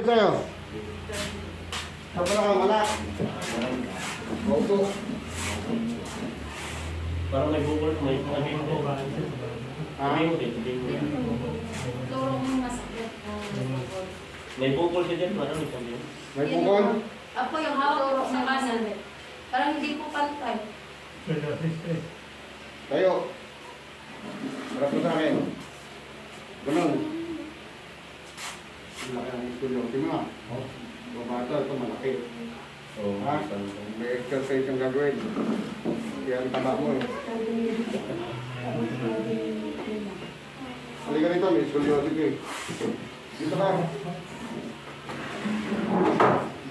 sakit sa'yo? Saan ka malak? Opo. Parang may bukol, may sabihin mo. Sabihin mo din, sabihin mo. Turong mo masakit. May bukol siya dyan, parang may sabihin. May bukol? Apo yung hawak sa kanan. Parang hindi po pantay. Tayo. Harap mo sa akin. Ganun. Malaki ang studio. Tingnan mo. Babata ito malaki. Oo. Ha? May exercise yung gagawin. Kaya ang taba mo eh. Halika rito, may scoliosis eh. Dito ka.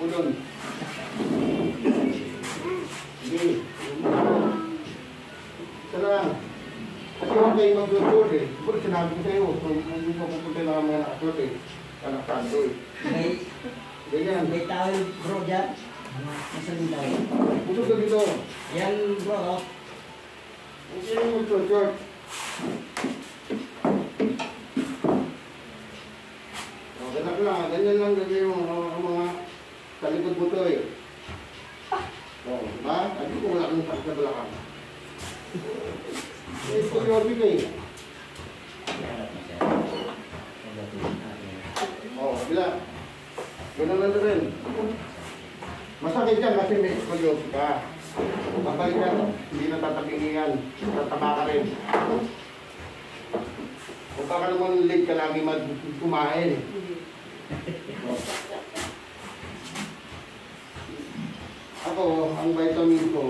Budon. Sige. Isa lang. Kasi huwag kayo mag-record eh. Siguro sinabi ko sa'yo, kung hindi ko pupunta na mga nakasot eh. Anak santo eh. Ganyan. May tawag bro dyan. Nasaan yung tawag? Pusog ka dito. Yan bro. Hindi mo short. Ganap lang. Ganyan lang gagawin mo ang mga talikod mo to eh. Diba? Sabi ko wala kang sakit na balakang. Eh, scoliosis eh. Bila. Ganun lang rin. Masakit yan kasi may scoliosis ka. Babalik ka, hindi na tatabingin yan. Tataba ka rin. Kung baka naman late ka lagi kumain. Ako, ang vitamin ko,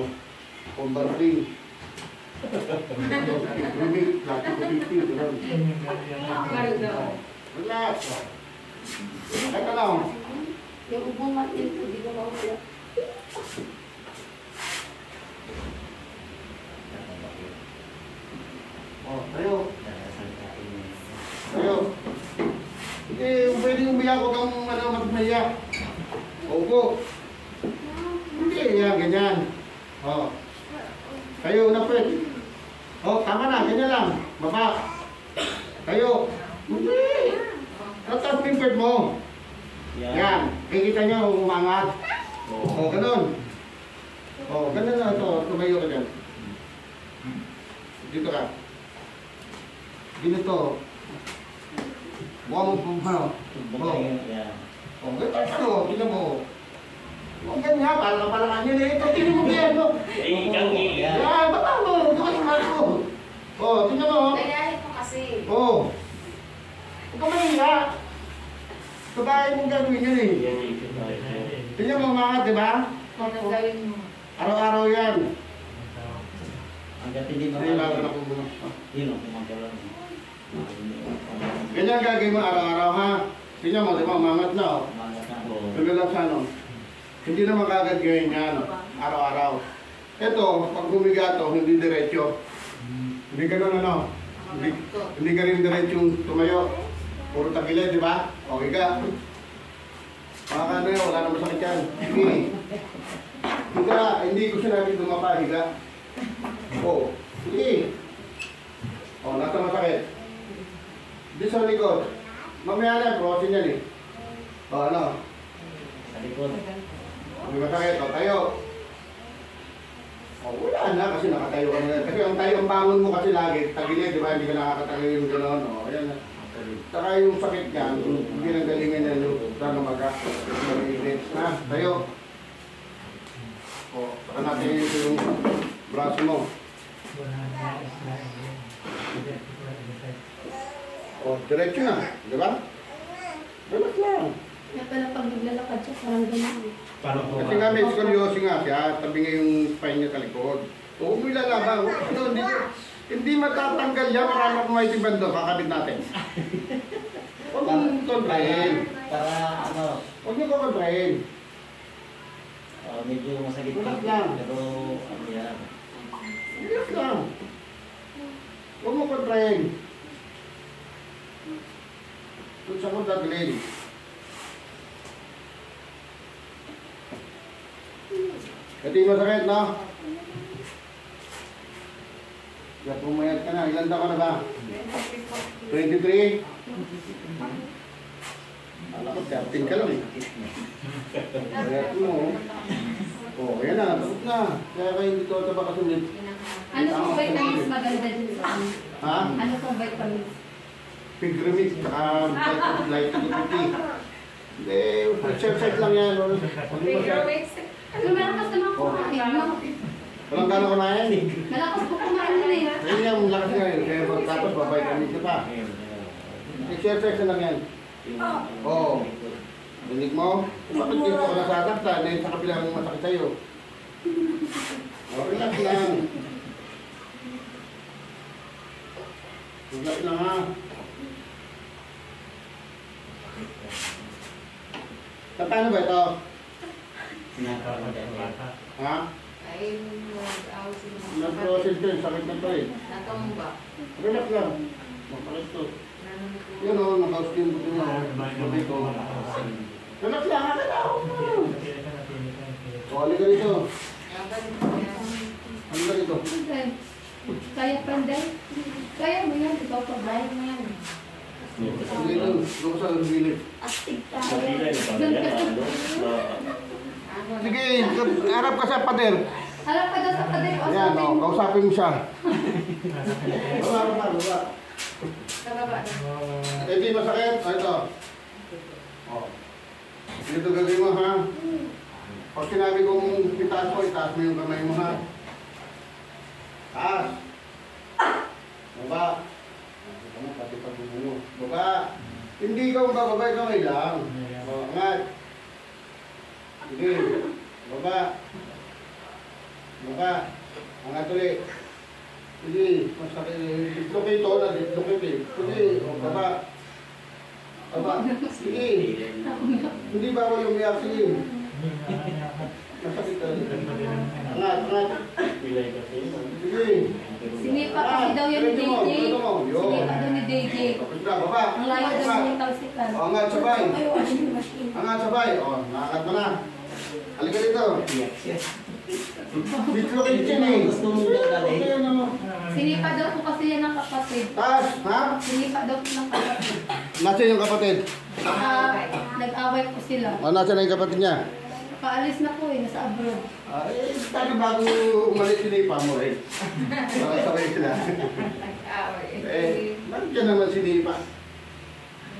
Combarting. Rubik, lati ko 50. Relax. Ay ka lang. Yung ubong matin ko, di ko mawala. Oh, tayo. Tayo. Eh, pwede umiyak ko kang magmaya. Opo. Hindi, yan, ganyan. Oh. Tayo, napit. Oh, tama na, ganyan lang. Baba. Tayo. Hindi. Tatas pimpert mo. Yan. Kikita nyo, umangat. Oh, ganun. Oh, ganun na ito. Tumayo ka dyan. Dito ka. Ganito. Buka mo po, ano? Oh, ganito. Tingnan mo. Huwag ganyan, pala yan eh. Ito, tingnan mo yan. Yan, baka mo. Ito ka sa mga ko. Oh, tingnan mo. Kaya ito kasi. Oh. Huwag ka mahiya. Kabayan mong gagawin yun eh. Tingnan mo mga, di ba? Kung gagawin mo. Araw-araw yan. Hanggat hindi Hindi lalo na kung buno. Yun ang kumagalan. Ganyan gagawin mo araw-araw ha. Tingnan mo, di ba? Umangat na oh. Kumagat na. Relax ano. Hindi naman kagad gawin yan. Araw-araw. Ito, pag bumigato, hindi diretso. Hindi ganun ano. Hindi ka rin diretsong tumayo. Puro tagilid, di ba? Okay ka. Mga kano yun, wala naman sakit yan. Sige. Higa, hindi ko sinabi dumapa, higa. Oo. Sige. O, nasa masakit. Di sa likod. Mamaya na, prosin yan eh. O, ano? Sa likod. May masakit. O, tayo. O, wala na kasi nakatayo ka na. Kasi ang tayo, ang bangon mo kasi lagi, tagilid, di ba? Hindi ka nakakatayo yung gano'n. O, ayan na. Saka yung sakit niya, hindi nagalingan niya yung sana mag-init. Ha? Tayo. O, saka natin yung braso mo. O, diretso na. Di ba? Relax lang. Kaya pala pag naglalakad siya, parang ganyan. Kasi nga may scoliosis nga siya, tabi nga yung spine niya sa likod. O, huwag mo ilalabang. Hindi matatanggal yan, marami akong may tibando, kakabit natin. Huwag mong kontrahin. Para ano, Huwag niyo kontrahin. medyo masakit Relax lang. pero ano yan. Relax lang. Huwag mo kontrahin. Doon sa kong tagilid. Ito yung masakit, no? Kaya pumayat ka na. Ilan taon ka na ba? 23? Alam ko, 13 ka lang eh. Kaya mo. Oh, ayan na, tapos na. Kaya kayo dito ito baka sulit. Ano pong vitamins maganda dito sa amin? Ha? Ano pong vitamins? Pigrimid, light to puti. Hindi, exercise lang yan. Ano malakas naman kumain, no? Walang gano'n kumain. Malakas po kumain na eh. Ayun yung lakas nga yun. Kaya tapos babay kami ito pa. Exercise na lang yan. Oo. Dinig mo? Bakit dito ka nasasaktan? Eh, sa kabilang masakit sa'yo. Okay lang yan. Relax lang ha. Sa paano ba ito? Ha? Ay, mag-out sila. Nag-process ko yung sakit na ito eh. Natumba. Relax lang. Makalit to. Yun o, naka-skin ko din ako. Sabi ko. Relax lang, haka na ako. O, halika dito. Halika dito. Kaya panday? Kaya mo yan, ikaw pa ba? Kaya mo yan. Sige doon, doon sa bilip. Astig Sa pila yung pamilya, Sige, harap ka sa pader. Alam ka daw sa pader o Ayan, o, kausapin mo siya. Baba. Sa baba na. Hindi masakit. O, ito. O. Dito gagawin mo, ha? Pag sinabi kong itaas mo, itaas mo yung kamay mo, ha? Taas. Baba. Ano, pati pagbubungo. Baba. Hindi ikaw bababa, ikaw lang. O, angat. Sige. Baba. Baba. Angat ulit. Sige. Masakit. Dislocate ito na. Dislocate eh. Sige. O, baba. Baba. Sige. Hindi bawal umiyak. Sige. Masakit talaga. Angat. Pilay kasi. Sige. Sinipa kasi daw yun ni DJ. Sinipa daw ni DJ. Tapos na, baba. Ang layo daw yung talsikan. O, angat, sabay. Angat, sabay. O, nakakat mo na. Halika dito. Dislocate yan eh. Gusto mo daw galing? Okay, ano? Sinipa daw po kasi yan ng kapatid. Taas, ha? Sinipa daw po ng kapatid. Nasaan yung kapatid? Nag-away po sila. O, nasaan na yung kapatid niya? Paalis na po eh, nasa abroad. Tayo bago umalis sinipa mo eh. Sabay sila. Nandiyan naman sinipa.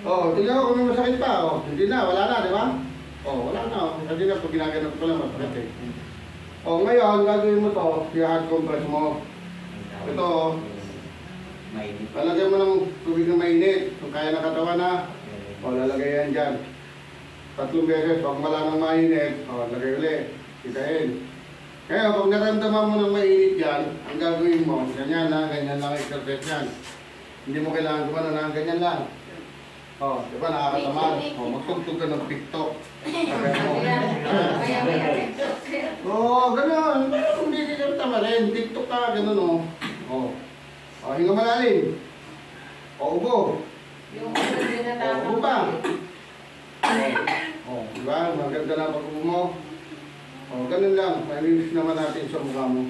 Oh, tingnan ko kung may masakit pa. Oh, hindi na, wala na, di ba? Oh, wala na. Hindi na, pag ginaganap ko lang, masakit eh. Oh, ngayon, gagawin mo to, yung hard compress mo. Ito, lalagyan mo ng tubig na mainit. Kung kaya na katawan na, o, lalagay yan dyan. 3 beses, pag wala nang mainit, o, lagay ulit. Kitahin. Kaya pag naramdaman mo ng mainit yan, ang gagawin mo, ganyan lang exercise yan. Hindi mo kailangan gumano na, ganyan lang. O, di ba nakakatamad? O, magtugtog ka ng TikTok. Sabi mo. Oo, gano'n. Hindi ka tamarin. TikTok ka, gano'n o. O, hinga malalim. O, ubo. Ubo pa. O, diba? Maganda na pag-ubo mo. O, ganun lang. Malinis naman natin sa mukha mo.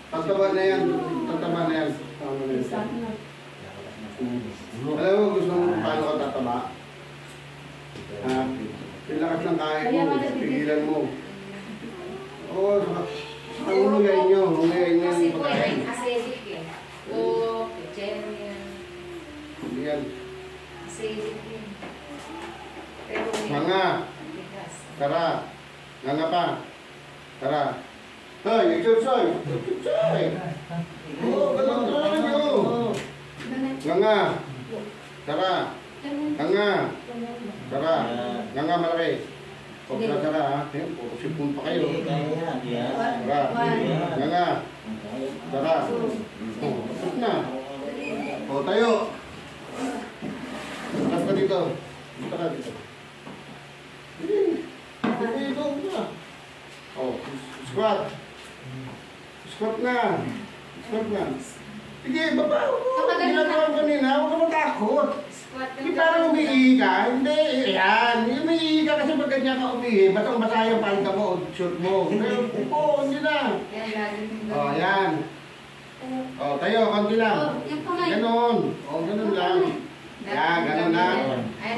Tataba na yan. Tataba na yan. Alam mo, gusto mo paano ka tataba? Ha? Ilakas ng kain mo. Pigilan mo. Oo, saka umuyain nyo. Umuyain nyo Kasi yung po pagkain. yung acidic eh. O, vegetarian. Hindi yan. Acidic yun. Pero may Mga. bigas. Tara. Nga pa. Tara. Hoy, exercise. Exercise. Oo, ganun talaga nyo. Nga. Tara. Nga. Tara. Nga malaki. Huwag na tara ha. Puro sipon pa kayo. Tara. Nga. Tara. Tapos na. O, tayo. Tapos ka dito. Dito ka dito. Dito na. O, squat. Squat na. Squat na. Sige, baba. Ginagawa ko kanina. Huwag ka matakot. Squat Hindi parang umiihi ka. Hindi. Yan. Umiihi ka kasi pag ganyan ka umiihi. Basang-basa yung palda mo o shirt mo. Pero, hindi na. Yan, lagi. O, yan. Oh, tayo, konti lang. Oh, yung kamay. Ganon. Oh, ganon lang. Yan, ganon lang.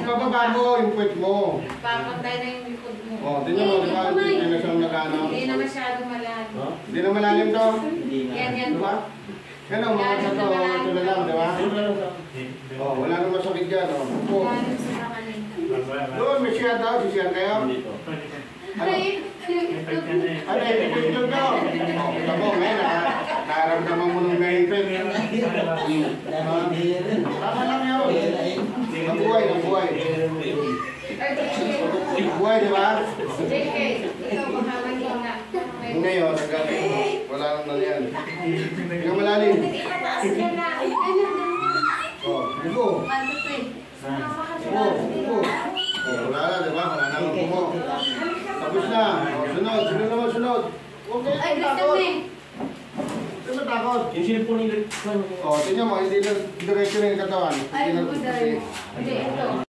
Pababa mo yung puwet mo. Papantay na yung likod mo. Oh, tingnan mo, di ba? Hindi na siyang nagano. Hindi na masyado malalim. Ha? Hindi na malalim to. Hindi na. Yan, yan. Di ba? Ganon, mga sa to. Ito na lang, di ba? Doon na lang sa... Oh, wala nang masakit dyan. Oh. Oh. Malalim sa kanina. Doon, may siya daw. Sisiyan kayo. Hindi to. Ano? Ano, ipipicture daw. Oh, kita mo, ngayon, nakaramdaman mo ng naipin. Tama lang yun. Nabuhay, nabuhay. Nabuhay, di ba? JK, ikaw baka maghina. Ngayon, wala nang nangyari. Ikaw malalim. Ipataas niya na. Oh, ligo. Oh, ligo. Oh, wala na, di ba? Wala na ang bumo. Tapos na. Oh, sunod. Sunod naman, sunod. Huwag kayo Ay, gusto matakot. mo eh. Huwag matakot. Yung silipon nila. Oh, tingnan mo, hindi na diretso na yung katawan. Ay, Hindi na buday. Hindi, ito.